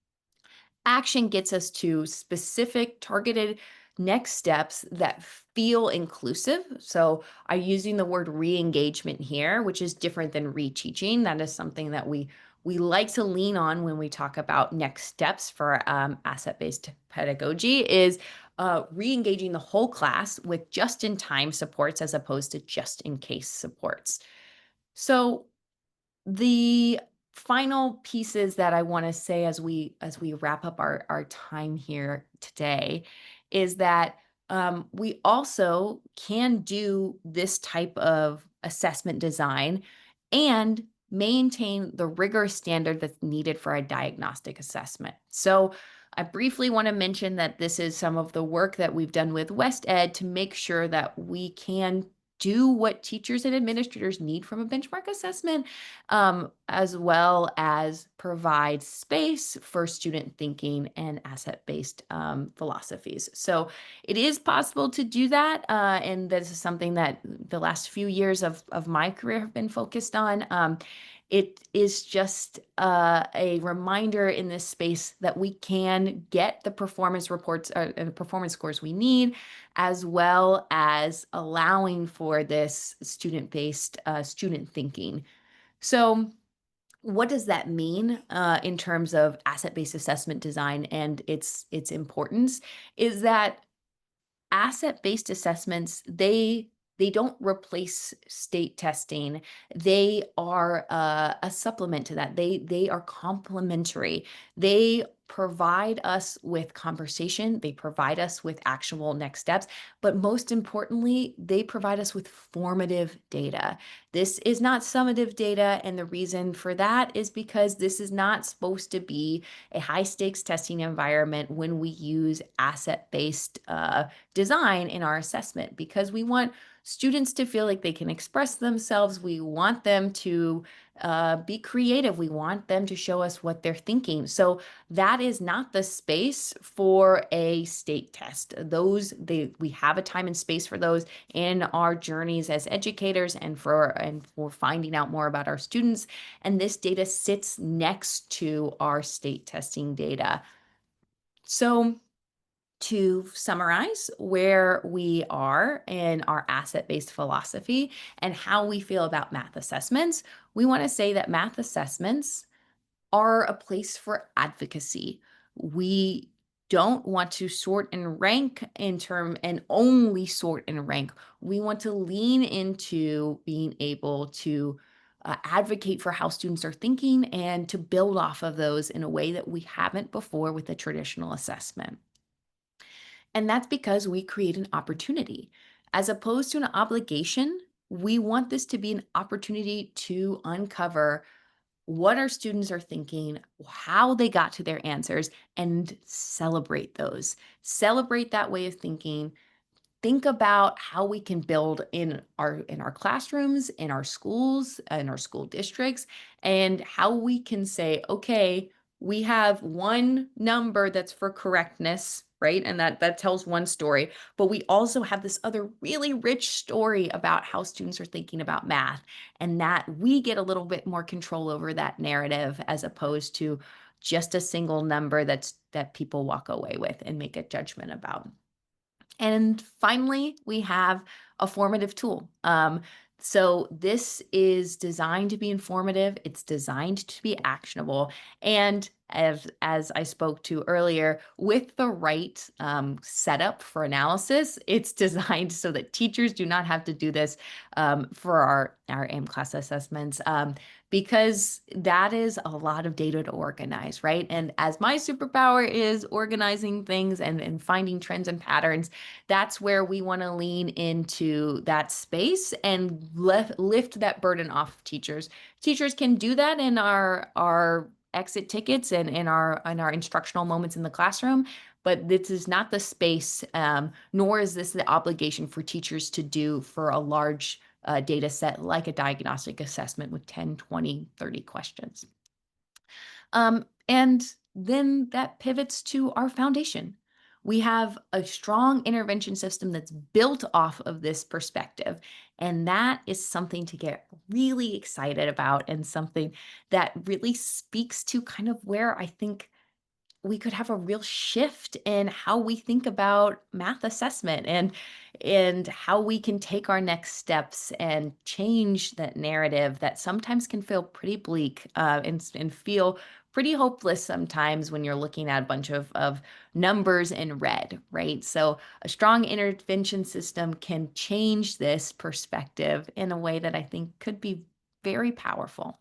Action gets us to specific targeted next steps that feel inclusive. So I'm using the word re-engagement here, which is different than reteaching. That is something that we like to lean on when we talk about next steps for asset-based pedagogy, is re-engaging the whole class with just-in-time supports as opposed to just-in-case supports. So the final pieces that I want to say as we wrap up our time here today is that we also can do this type of assessment design and maintain the rigorous standard that's needed for a diagnostic assessment. So I briefly want to mention that this is some of the work that we've done with West Ed to make sure that we can do what teachers and administrators need from a benchmark assessment, as well as provide space for student thinking and asset-based philosophies. So it is possible to do that, and this is something that the last few years of my career have been focused on. It is just a reminder in this space that we can get the performance reports and the performance scores we need, as well as allowing for this student-based student thinking. So what does that mean in terms of asset-based assessment design and its importance? Is that asset-based assessments, they don't replace state testing. They are a supplement to that. They are complementary. They provide us with conversation, they provide us with actionable next steps, but most importantly, they provide us with formative data. This is not summative data, and the reason for that is because this is not supposed to be a high stakes testing environment when we use asset-based design in our assessment, because we want students to feel like they can express themselves. We want them to be creative. We want them to show us what they're thinking. So that is not the space for a state test. We have a time and space for those in our journeys as educators and for finding out more about our students. And this data sits next to our state testing data. So to summarize where we are in our asset-based philosophy and how we feel about math assessments, we want to say that math assessments are a place for advocacy. We don't want to sort and rank and only sort and rank. We want to lean into being able to advocate for how students are thinking and to build off of those in a way that we haven't before with a traditional assessment. And that's because we create an opportunity. As opposed to an obligation, we want this to be an opportunity to uncover what our students are thinking, how they got to their answers, and celebrate those. Celebrate that way of thinking. Think about how we can build in our classrooms, in our schools, in our school districts, and how we can say, okay, we have one number that's for correctness, right? And that tells one story, but we also have this other really rich story about how students are thinking about math, and that we get a little bit more control over that narrative as opposed to just a single number that people walk away with and make a judgment about. And finally, we have a formative tool. So this is designed to be informative. It's designed to be actionable. And as I spoke to earlier, with the right setup for analysis, it's designed so that teachers do not have to do this for our mCLASS assessments. Because that is a lot of data to organize, right? And as my superpower is organizing things and finding trends and patterns, that's where we want to lean into that space and lift that burden off of teachers. Teachers can do that in our exit tickets and in our instructional moments in the classroom, but this is not the space, nor is this the obligation for teachers to do for a large data set like a diagnostic assessment with 10, 20, 30 questions. And then that pivots to our foundation. We have a strong intervention system that's built off of this perspective. And that is something to get really excited about and something that really speaks to kind of where I think we could have a real shift in how we think about math assessment and how we can take our next steps and change that narrative that sometimes can feel pretty bleak and feel pretty hopeless sometimes when you're looking at a bunch of numbers in red, right? So a strong intervention system can change this perspective in a way that I think could be very powerful.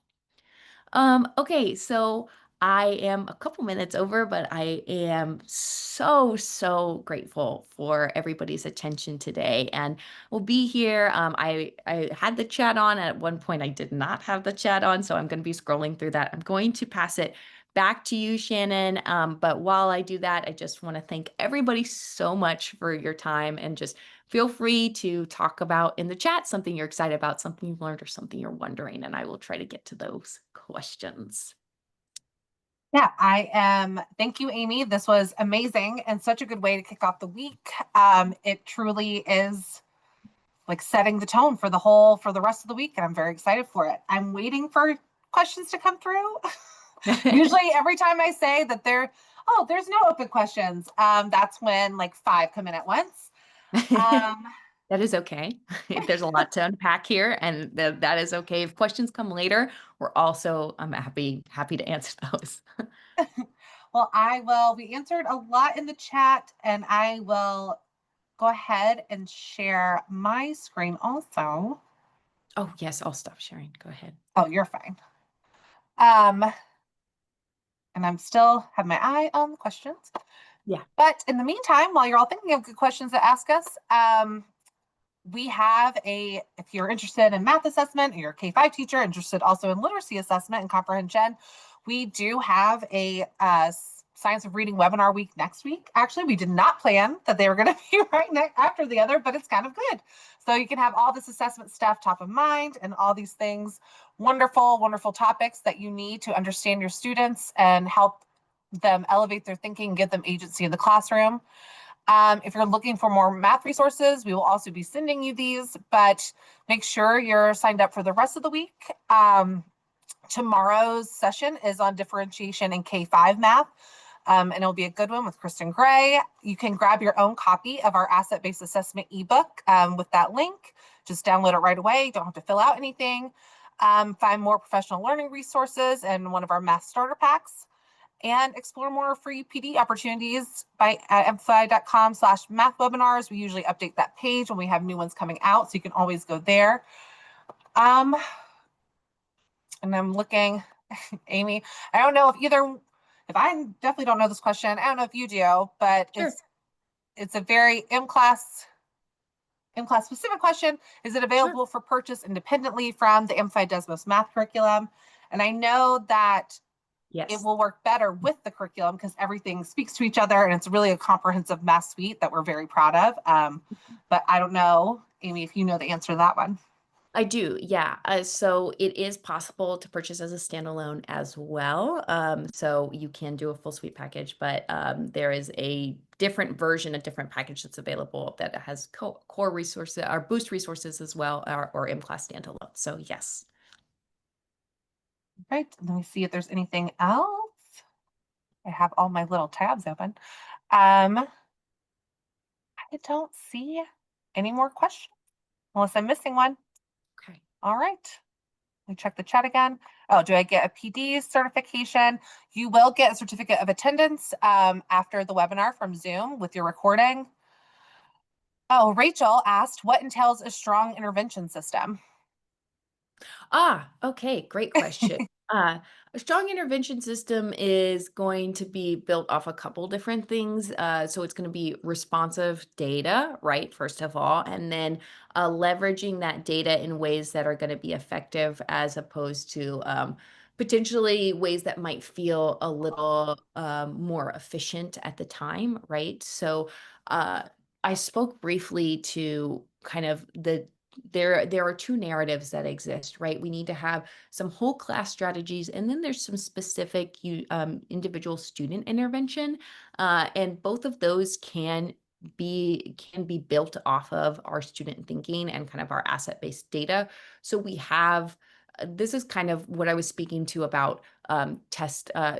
Okay, so I am a couple minutes over, but I am so grateful for everybody's attention today, and we'll be here. I had the chat on at one point. I did not have the chat on, so I'm going to be scrolling through that. I'm going to pass it back to you, Shannon. But while I do that, I just want to thank everybody so much for your time, and just feel free to talk about in the chat something you're excited about, something you've learned, or something you're wondering, and I will try to get to those questions. Yeah, thank you, Amy. This was amazing and such a good way to kick off the week. It truly is like setting the tone for the rest of the week, and I'm very excited for it. I'm waiting for questions to come through. Usually every time I say that there's no open questions, that's when like 5 come in at once. That is okay. There's a lot to unpack here, and that is okay. If questions come later, I'm happy to answer those. Well, we answered a lot in the chat, and I will go ahead and share my screen also. Oh, yes, I'll stop sharing. Go ahead. Oh, you're fine. And I'm still have my eye on the questions. Yeah. But in the meantime, while you're all thinking of good questions to ask us, we have if you're interested in math assessment, or you're a K-5 teacher, interested also in literacy assessment and comprehension, we do have a Science of Reading webinar week next week. Actually, we did not plan that they were going to be right after the other, but it's kind of good. So you can have all this assessment stuff top of mind and all these things, wonderful, wonderful topics that you need to understand your students and help them elevate their thinking, give them agency in the classroom. If you're looking for more math resources, we will also be sending you these, but make sure you're signed up for the rest of the week. Tomorrow's session is on differentiation in K-5 math, and it'll be a good one with Kristen Gray. You can grab your own copy of our asset-based assessment ebook with that link. Just download it right away. You don't have to fill out anything. Find more professional learning resources in one of our math starter packs, and explore more free PD opportunities at amplify.com/math webinars. We usually update that page when we have new ones coming out, so you can always go there. And I'm looking, Amy, I don't know if I definitely don't know this question. I don't know if you do, but Sure. it's a very MCLASS specific question. Is it available for purchase independently from the Amplify Desmos math curriculum? And I know that Yes. it will work better with the curriculum because everything speaks to each other, and it's really a comprehensive math suite that we're very proud of. But I don't know, Amy, if you know the answer to that one. I do, yeah. So it is possible to purchase as a standalone as well. So you can do a full suite package, but there is a different version, a different package that's available that has core resources or boost resources as well, or mCLASS standalone. So yes. Right. Let me see if there's anything else. I have all my little tabs open. I don't see any more questions unless I'm missing one. Okay. All right. Let me check the chat again. Oh, do I get a PD certification? You will get a certificate of attendance after the webinar from Zoom with your recording. Oh, Rachel asked, what entails a strong intervention system? Okay, great question. A strong intervention system is going to be built off a couple different things. So it's going to be responsive data, right? First of all, and then leveraging that data in ways that are going to be effective as opposed to potentially ways that might feel a little more efficient at the time, right? So I spoke briefly to kind of there are two narratives that exist, right? We need to have some whole class strategies, and then there's some specific individual student intervention, and both of those can be built off of our student thinking and kind of our asset-based data. So we have this is kind of what I was speaking to about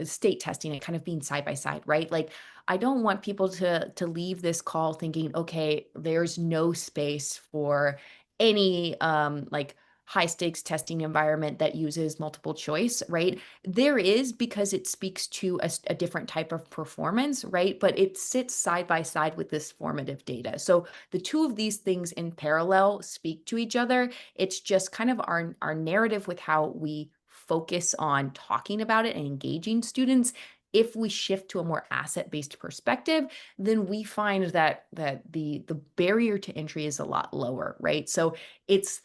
state testing and kind of being side by side, right? Like I don't want people to leave this call thinking, okay, there's no space for any like high stakes testing environment that uses multiple choice, right? There is, because it speaks to a different type of performance, right? But it sits side by side with this formative data. So the two of these things in parallel speak to each other. It's just kind of our narrative with how we focus on talking about it and engaging students. If we shift to a more asset-based perspective, then we find that the barrier to entry is a lot lower, right? So it's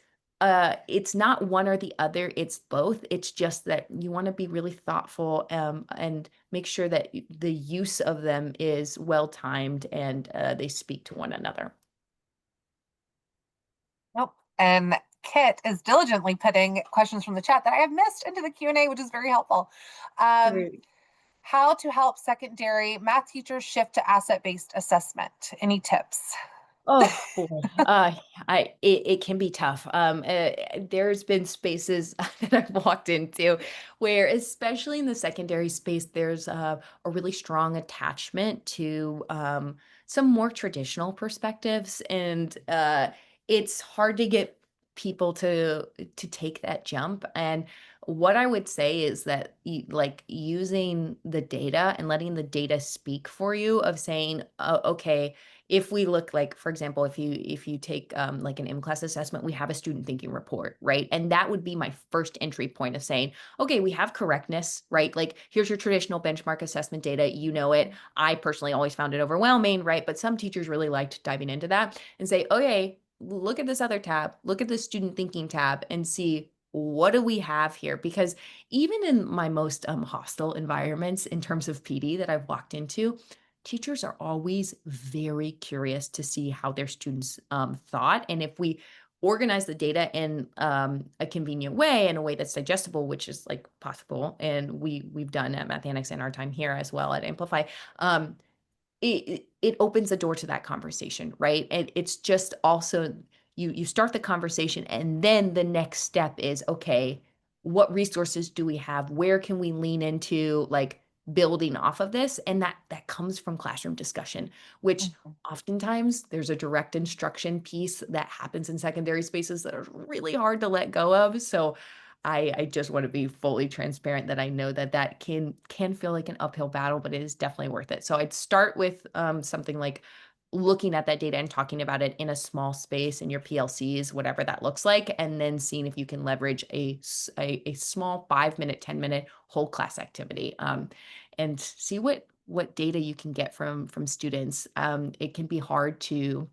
not one or the other, it's both. It's just that you want to be really thoughtful and make sure that the use of them is well timed and they speak to one another. Nope. And Kit is diligently putting questions from the chat that I have missed into the Q&A, which is very helpful. Great. How to help secondary math teachers shift to asset-based assessment? Any tips? Oh boy, it can be tough. There's been spaces that I've walked into where, especially in the secondary space, there's a really strong attachment to some more traditional perspectives, and it's hard to get people to take that jump. And what I would say is that like using the data and letting the data speak for you, of saying, okay, if we look like, for example, if you take like an mCLASS assessment, we have a student thinking report, right? And that would be my first entry point of saying, okay, we have correctness, right? Like here's your traditional benchmark assessment data, you know it. I personally always found it overwhelming, right? But some teachers really liked diving into that and say, okay, look at this other tab, look at the student thinking tab and see what do we have here? Because even in my most hostile environments in terms of PD that I've walked into, teachers are always very curious to see how their students thought. And if we organize the data in a convenient way, in a way that's digestible, which is like possible, and we've done at Mathanics in our time here as well at Amplify, um, it opens the door to that conversation, right? And it's just also you start the conversation and then the next step is, okay, what resources do we have? Where can we lean into like building off of this? And that comes from classroom discussion, which Mhm. oftentimes there's a direct instruction piece that happens in secondary spaces that are really hard to let go of. So I just want to be fully transparent that I know that that can feel like an uphill battle, but it is definitely worth it. So I'd start with something like looking at that data and talking about it in a small space in your PLCs, whatever that looks like, and then seeing if you can leverage a small 5 minute, 10 minute whole class activity, and see what data you can get from students. It can be hard to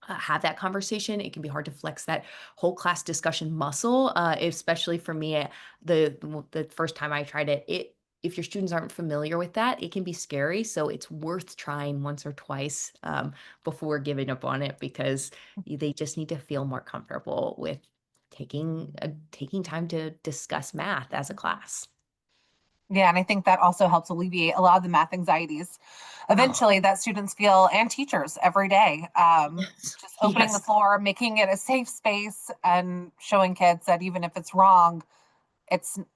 have that conversation. It can be hard to flex that whole class discussion muscle, especially for me. The first time I tried it, if your students aren't familiar with that, it can be scary. So it's worth trying once or twice before giving up on it because they just need to feel more comfortable with taking time to discuss math as a class. Yeah, and I think that also helps alleviate a lot of the math anxieties Oh, eventually that students feel and teachers every day. yes, Just opening the yes. floor, making it a safe space, and showing kids that even if it's wrong,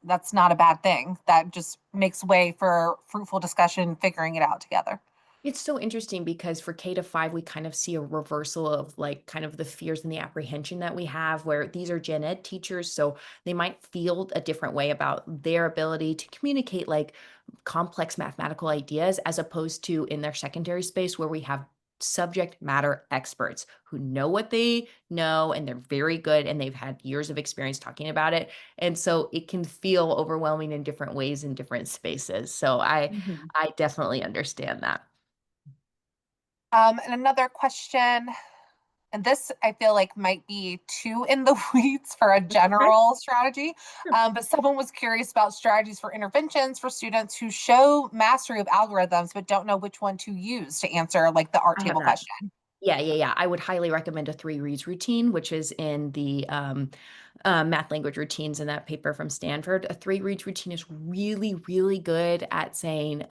that's not a bad thing. That just makes way for fruitful discussion, figuring it out together. It's so interesting because for K to 5, we kind of see a reversal of like kind of the fears and the apprehension that we have, where these are gen ed teachers. So they might feel a different way about their ability to communicate like complex mathematical ideas, as opposed to in their secondary space where we have subject matter experts who know what they know and they're very good and they've had years of experience talking about it. And so it can feel overwhelming in different ways in different spaces. So Mhm. Mhm. I definitely understand that. And another question, and this I feel like might be too in the weeds for a Okay. general strategy, Sure. but someone was curious about strategies for interventions for students who show mastery of algorithms but don't know which one to use to answer like the art I have table that. question. Yeah, yeah, yeah. I would highly recommend a 3 reads routine, which is in the math language routines in that paper from Stanford. A 3 reads routine is really, really good at saying,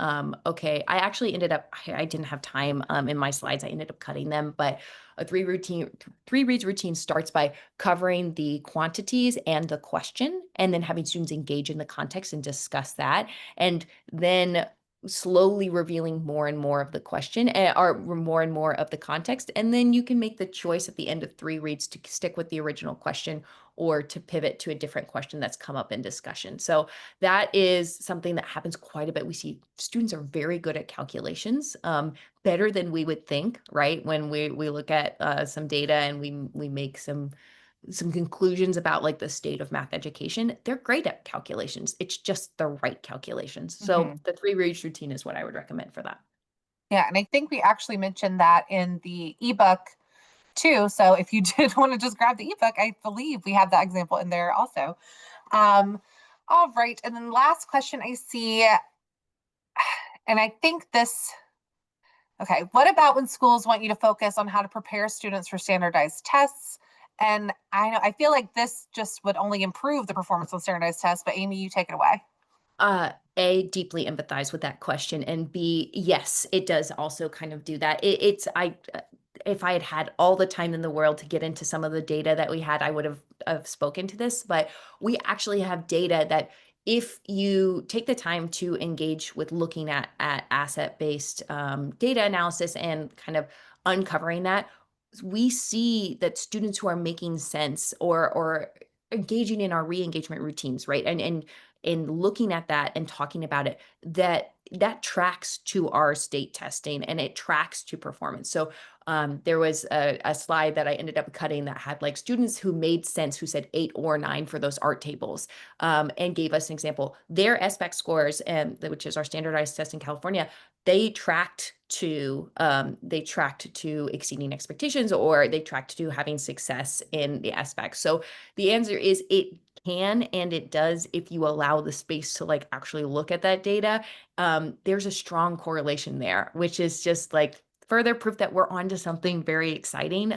okay, I actually ended up, I didn't have time in my slides. I ended up cutting them, but a 3 reads routine starts by covering the quantities and the question, and then having students engage in the context and discuss that. And then slowly revealing more and more of the question or more and more of the context, and then you can make the choice at the end of 3 reads to stick with the original question or to pivot to a different question that's come up in discussion. So that is something that happens quite a bit. We see students are very good at calculations, better than we would think, right? When we look at some data and we make some conclusions about like the state of math education, they're great at calculations. It's just the right calculations. So Mhm. the 3 reads routine is what I would recommend for that. Yeah, and I think we actually mentioned that in the ebook too. So if you did want to just grab the ebook, I believe we have that example in there also. Um, all right, and then last question I see, and I think this. Okay, what about when schools want you to focus on how to prepare students for standardized tests? And I know I feel like this just would only improve the performance on standardized tests, but Amy, you take it away. A, deeply empathize with that question, and B, yes, it does also kind of do that. It's if I had had all the time in the world to get into some of the data that we had, I would have spoken to this. But we actually have data that if you take the time to engage with looking at asset based data analysis and kind of uncovering that, we see that students who are making sense or engaging in our re-engagement routines, right? And in looking at that and talking about it, that tracks to our state testing and it tracks to performance. So There was a slide that I ended up cutting that had like students who made sense, who said 8 or 9 for those art tables, and gave us an example. Their SBAC scores, which is our standardized test in California, they tracked to exceeding expectations, or they tracked to having success in the SBAC. So the answer is it can and it does if you allow the space to like actually look at that data. There's a strong correlation there, which is just like further proof that we're onto something very exciting.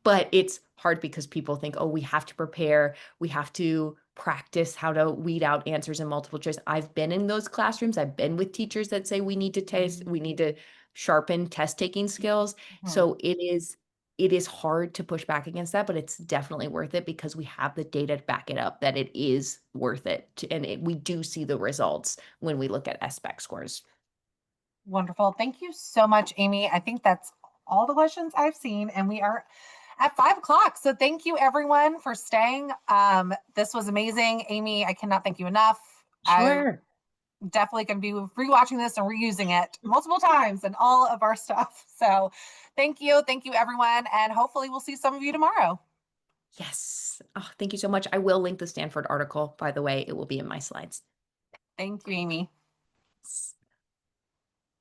But it's hard because people think, oh, we have to prepare, we have to practice how to weed out answers in multiple choice. I've been in those classrooms. I've been with teachers that say we need to test, we need to sharpen test taking skills. So it is hard to push back against that, but it's definitely worth it because we have the data to back it up that it is worth it. We do see the results when we look at SBAC scores. Wonderful. Thank you so much, Amy. I think that's all the questions I've seen, and we are at 5 o'clock. So thank you everyone for staying. This was amazing. Amy, I cannot thank you enough. Sure. I'm definitely going to be rewatching this and reusing it multiple times and all of our stuff. So thank you. Thank you, everyone. And hopefully we'll see some of you tomorrow. Yes. Oh, thank you so much. I will link the Stanford article, by the way. It will be in my slides. Thank you, Amy.